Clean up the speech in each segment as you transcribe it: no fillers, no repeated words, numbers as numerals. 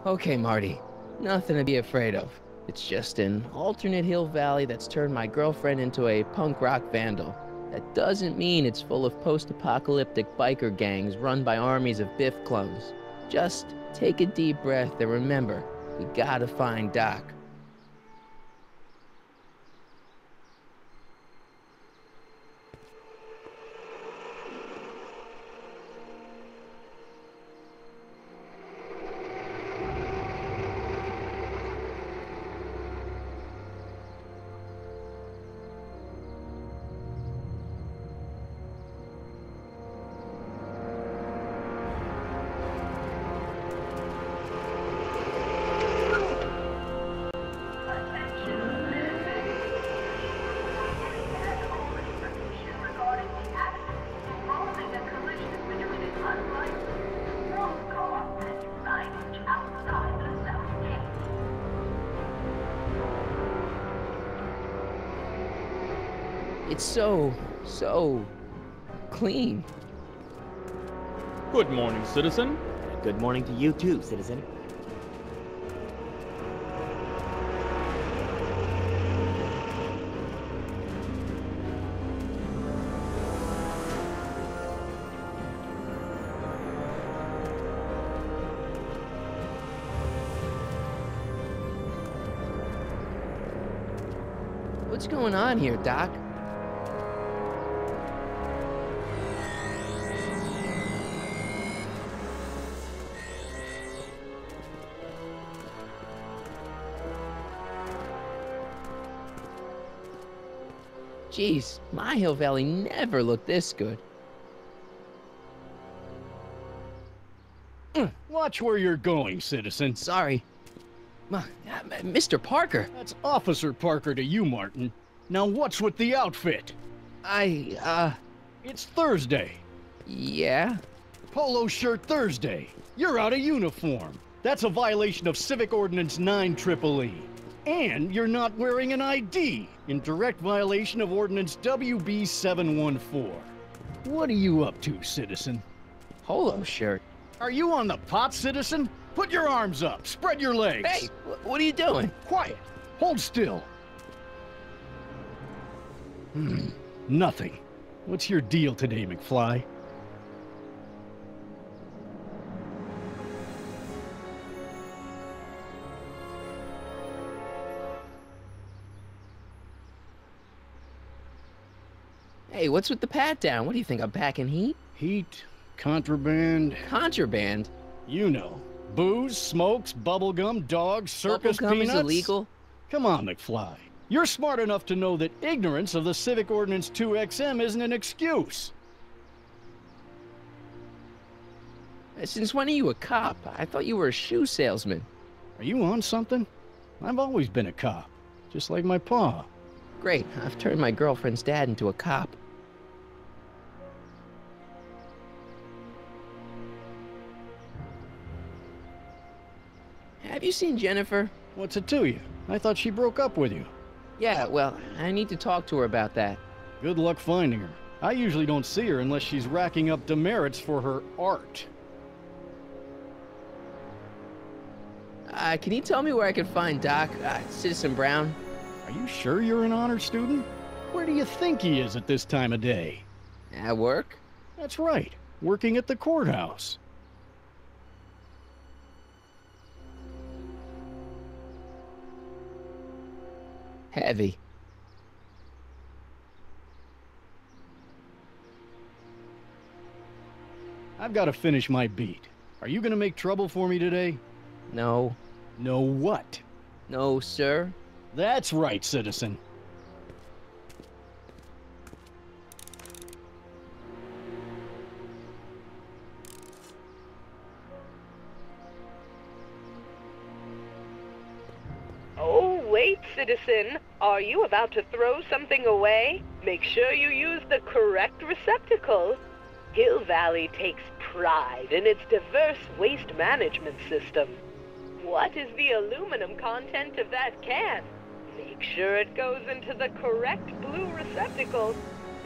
Okay, Marty. Nothing to be afraid of. It's just an alternate hill valley that's turned my girlfriend into a punk rock vandal. That doesn't mean it's full of post-apocalyptic biker gangs run by armies of Biff clones. Just take a deep breath and remember, we gotta find Doc. It's so clean. Good morning, citizen. Good morning to you too, citizen. What's going on here, Doc? Jeez, my Hill Valley never looked this good. Watch where you're going, citizen. Sorry. Mr. Parker. That's Officer Parker to you, Martin. Now what's with the outfit? It's Thursday. Yeah? Polo shirt Thursday. You're out of uniform. That's a violation of Civic Ordinance 9EEE. And you're not wearing an ID, in direct violation of Ordinance WB 714. What are you up to, citizen? Polo shirt. Are you on the pot, citizen? Put your arms up, spread your legs. Hey, what are you doing? Quiet. Hold still. Nothing. What's your deal today, McFly? Hey, what's with the pat down? What do you think, I'm packing heat? Heat, contraband, Contraband? you know. Booze, smokes, bubblegum, dogs, circus Bubblegum peanuts. is illegal? Come on, McFly. You're smart enough to know that ignorance of the Civic Ordinance 2XM isn't an excuse. Since when are you a cop? I thought you were a shoe salesman. Are you on something? I've always been a cop, just like my pa. Great, I've turned my girlfriend's dad into a cop. Have you seen Jennifer? What's it to you? I thought she broke up with you. Yeah, well, I need to talk to her about that. Good luck finding her. I usually don't see her unless she's racking up demerits for her art. Can you tell me where I can find Doc, Citizen Brown? Are you sure you're an honor student? Where do you think he is at this time of day? At work? That's right, working at the courthouse. Heavy. I've got to finish my beat. Are you gonna make trouble for me today? No. No what? No, sir. That's right, citizen. Oh, wait, citizen. Are you about to throw something away? Make sure you use the correct receptacle. Hill Valley takes pride in its diverse waste management system. What is the aluminum content of that can? Make sure it goes into the correct blue receptacle.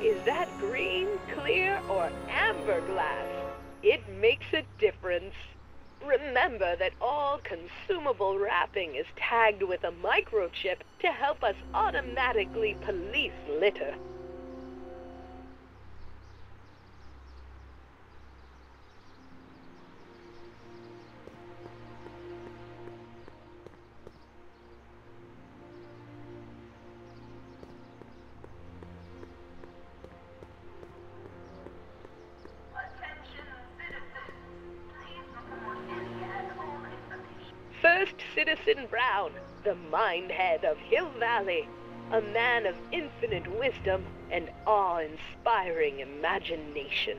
Is that green, clear, or amber glass? It makes a difference. Remember that all consumable wrapping is tagged with a microchip to help us automatically police litter. First Citizen Brown, the mindhead of Hill Valley, a man of infinite wisdom and awe-inspiring imagination.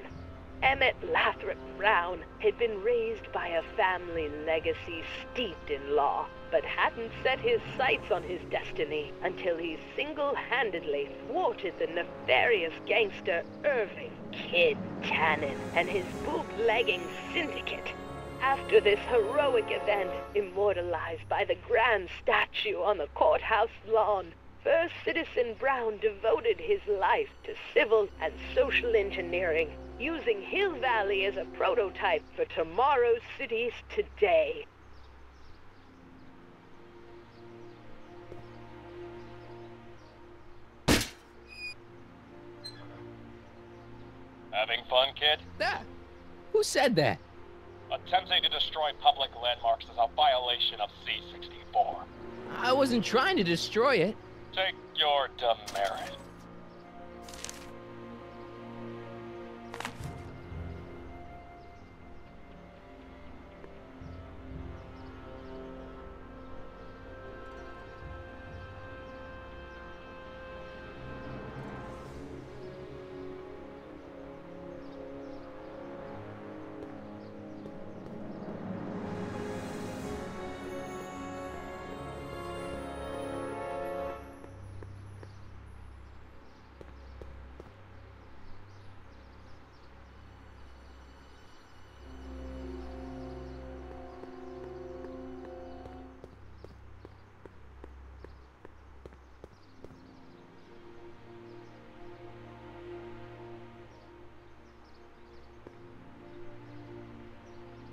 Emmett Lathrop Brown had been raised by a family legacy steeped in law, but hadn't set his sights on his destiny until he single-handedly thwarted the nefarious gangster Irving Kid Tannen and his bootlegging syndicate. After this heroic event, immortalized by the grand statue on the courthouse lawn, First Citizen Brown devoted his life to civil and social engineering, using Hill Valley as a prototype for tomorrow's cities today. Having fun, kid? Ah, who said that? Attempting to destroy public landmarks is a violation of C-64. I wasn't trying to destroy it. Take your demerit.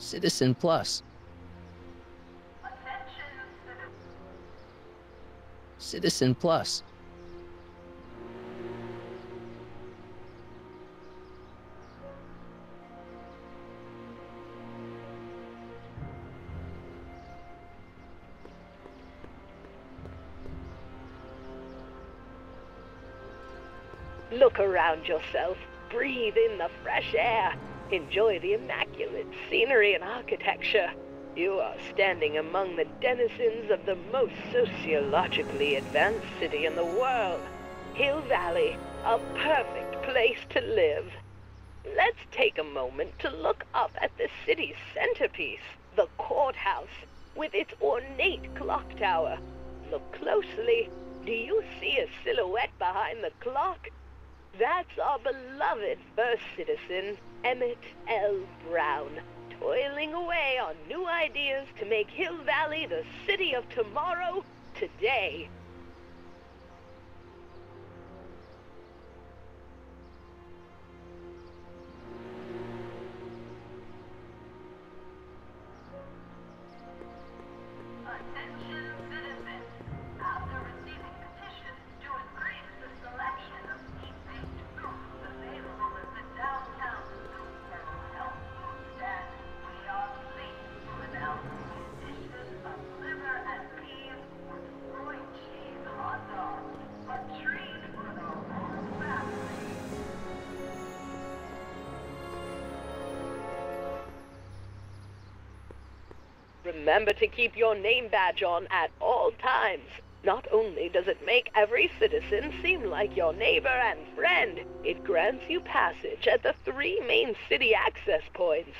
Citizen Plus. Citizen Plus. Look around yourself. Breathe in the fresh air. Enjoy the immaculate scenery and architecture. You are standing among the denizens of the most sociologically advanced city in the world. Hill Valley, a perfect place to live. Let's take a moment to look up at the city's centerpiece, the courthouse, with its ornate clock tower. Look closely. Do you see a silhouette behind the clock? That's our beloved first citizen, Emmett L. Brown, toiling away on new ideas to make Hill Valley the city of tomorrow, today. Attention citizens. After receiving petitions to increase the selection of meat-based foods available at the downtown Super Health Food Stand, we are pleased to announce the addition of liver and peas with broiled cheese hot dogs, a treat for the whole family. Remember to keep your name badge on at all times. Not only does it make every citizen seem like your neighbor and friend, it grants you passage at the 3 main city access points.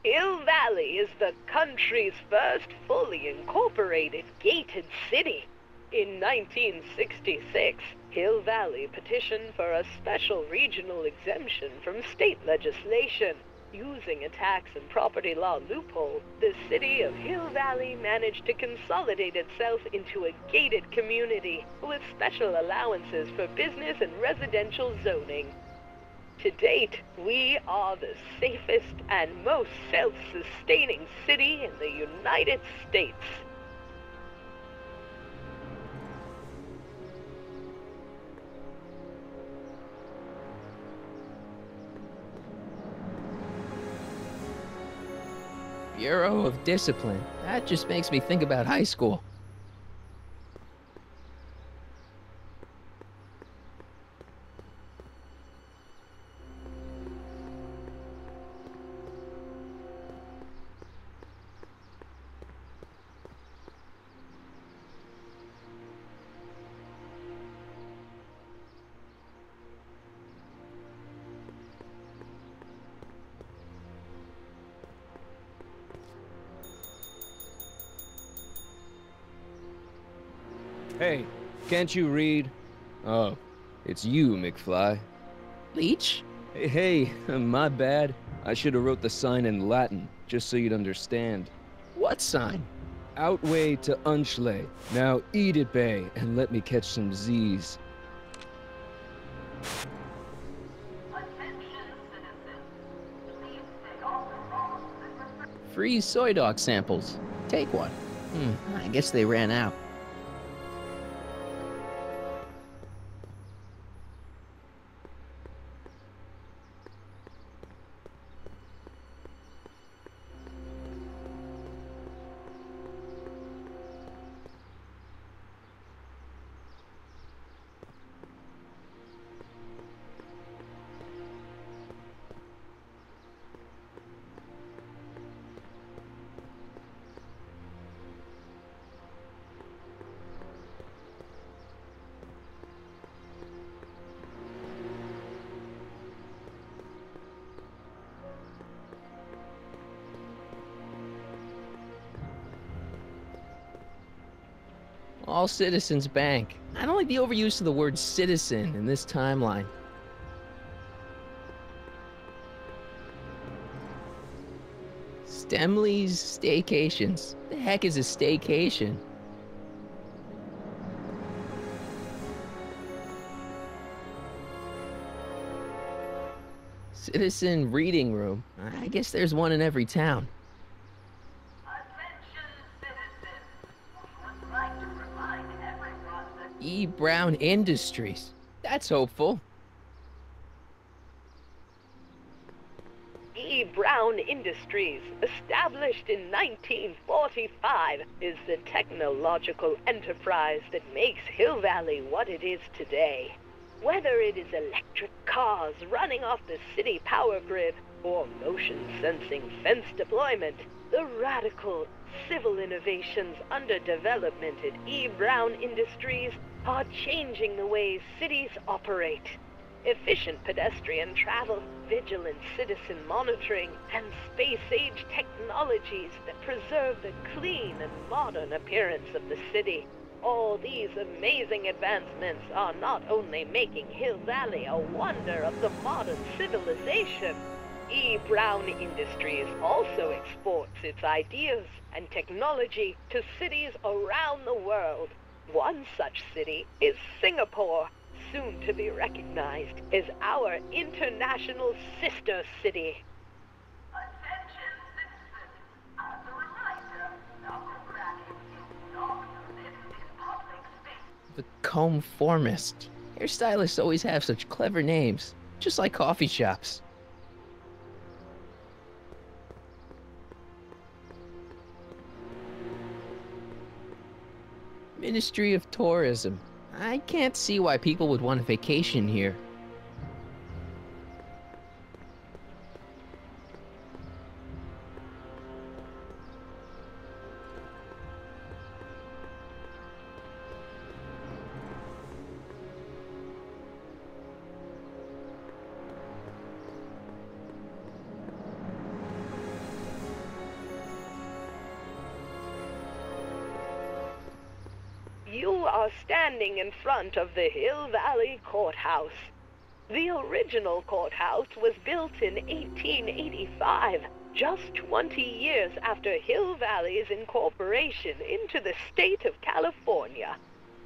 Hill Valley is the country's first fully incorporated gated city. In 1966, Hill Valley petitioned for a special regional exemption from state legislation. Using a tax and property law loophole, the city of Hill Valley managed to consolidate itself into a gated community with special allowances for business and residential zoning. To date, we are the safest and most self-sustaining city in the United States. Bureau of Discipline. That just makes me think about high school. Hey, can't you read? Oh, it's you, McFly. Leech? Hey, my bad. I should have wrote the sign in Latin, just so you'd understand. What sign? Outway to Unchley. Now eat it, Bay, and let me catch some Z's. Attention, citizens. Please stay off the road and refer Free soy dog samples. Take one. I guess they ran out. All Citizens Bank. I don't like the overuse of the word citizen in this timeline. Stemley's Staycations. The heck is a staycation? Citizen Reading Room. I guess there's one in every town. Attention, citizens. We would like to remind everyone that E. Brown Industries. That's hopeful. E. Brown Industries, established in 1945, is the technological enterprise that makes Hill Valley what it is today. Whether it is electric cars running off the city power grid or motion-sensing fence deployment, the radical civil innovations under development at E. Brown Industries are changing the ways cities operate. Efficient pedestrian travel, vigilant citizen monitoring, and space-age technologies that preserve the clean and modern appearance of the city. All these amazing advancements are not only making Hill Valley a wonder of the modern civilization. E. Brown Industries also exports its ideas and technology to cities around the world. One such city is Singapore, soon to be recognized as our international sister city. attention, citizens. As a reminder, knuckle cracking is not permitted in public space. The Conformist. Hairstylists always have such clever names, just like coffee shops. Ministry of Tourism. I can't see why people would want a vacation here. You are standing in front of the Hill Valley Courthouse. The original courthouse was built in 1885, just 20 years after Hill Valley's incorporation into the state of California.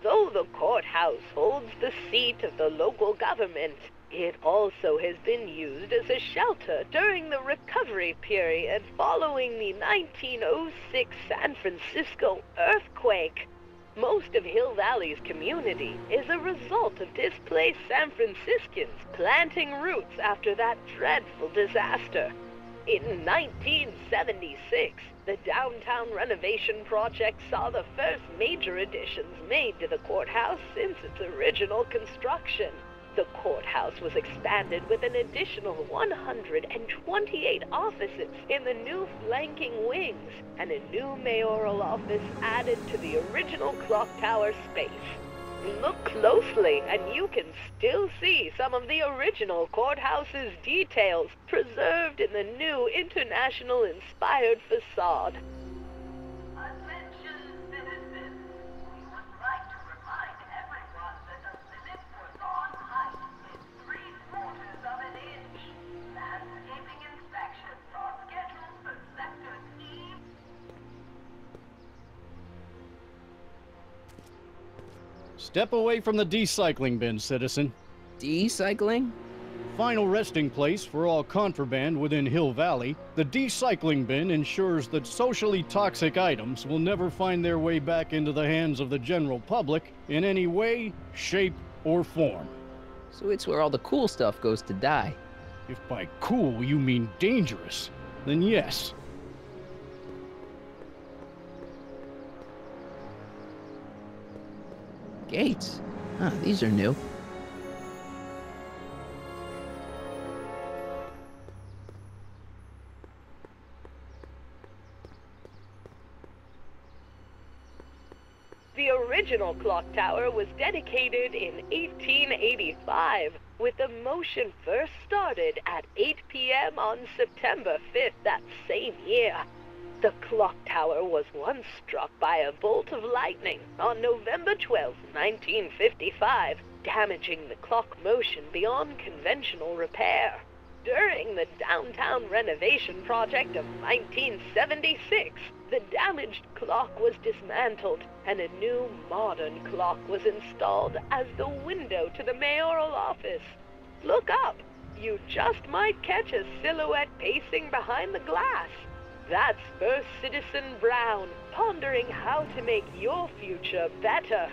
Though the courthouse holds the seat of the local government, It also has been used as a shelter during the recovery period following the 1906 San Francisco earthquake. Most of Hill Valley's community is a result of displaced San Franciscans planting roots after that dreadful disaster. In 1976, the downtown renovation project saw the first major additions made to the courthouse since its original construction. The courthouse was expanded with an additional 128 offices in the new flanking wings, and a new mayoral office added to the original clock tower space. Look closely, and you can still see some of the original courthouse's details preserved in the new international-inspired facade. Attention, citizens. We would like to remind everyone that the limit for lawn height is 3/4 of an inch. Landscaping inspections are scheduled for Sector E. Step away from the decycling bin, citizen. Decycling? Final resting place for all contraband within Hill Valley, the decycling bin ensures that socially toxic items will never find their way back into the hands of the general public in any way, shape, or form. So it's where all the cool stuff goes to die. If by cool you mean dangerous, then yes. Gates? Huh, these are new. The original clock tower was dedicated in 1885, with the motion first started at 8 p.m. on September 5th that same year. The clock tower was once struck by a bolt of lightning on November 12, 1955, damaging the clock motion beyond conventional repair. During the downtown renovation project of 1976, the damaged clock was dismantled and a new modern clock was installed as the window to the mayoral office. Look up. You just might catch a silhouette pacing behind the glass. That's First Citizen Brown, pondering how to make your future better.